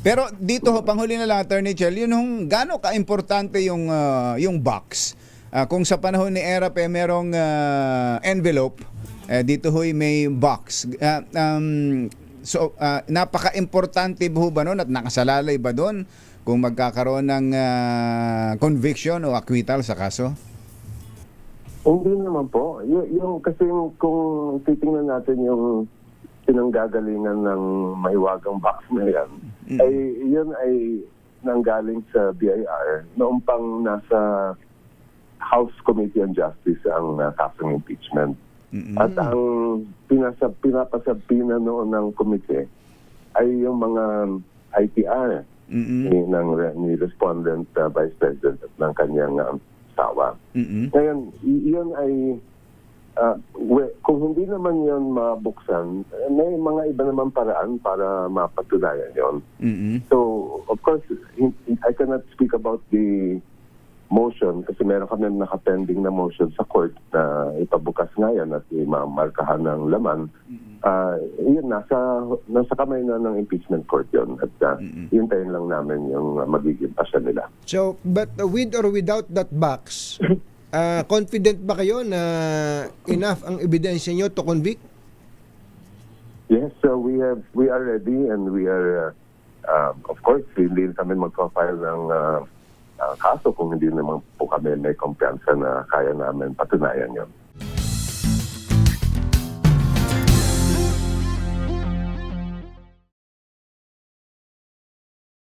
Pero dito ho, panghuli na lang, Attorney Chel, yun hong gaano ka-importante yung box. Kung sa panahon ni ERAP merong envelope, dito ho'y may box. Napaka-importante ho ba nun at nakasalalay ba doon kung magkakaroon ng conviction o acquittal sa kaso? Hindi naman po. Kasi kung titingnan natin yung pinanggagalingan ng maiwagang box na yan, ay yun ay nanggaling sa BIR noong pang nasa House Committee on Justice ang kasong impeachment. At ang pinapasabina noon ng komite ay yung mga ITR ni respondent Vice President at ng kanyang asawa. Ngayon, iyon ay kung hindi naman yon mabuksan, may mga iba naman paraan para mapatunayan yon. So, of course, I cannot speak about the motion kasi meron kami nakapending na motion sa court na ipabukas ngayon at imamarkahan ng laman. Yun, nasa kamay na ng impeachment court yun at hintayin lang namin yung magiging pasya nila. So, but with or without that box, confident ba kayo na enough ang ebidensya nyo to convict? Yes, so we are ready and we are, of course, hindi kami magpa-file ng kaso kung hindi naman po kami may kumpiyansa na kaya namin patunayan yon.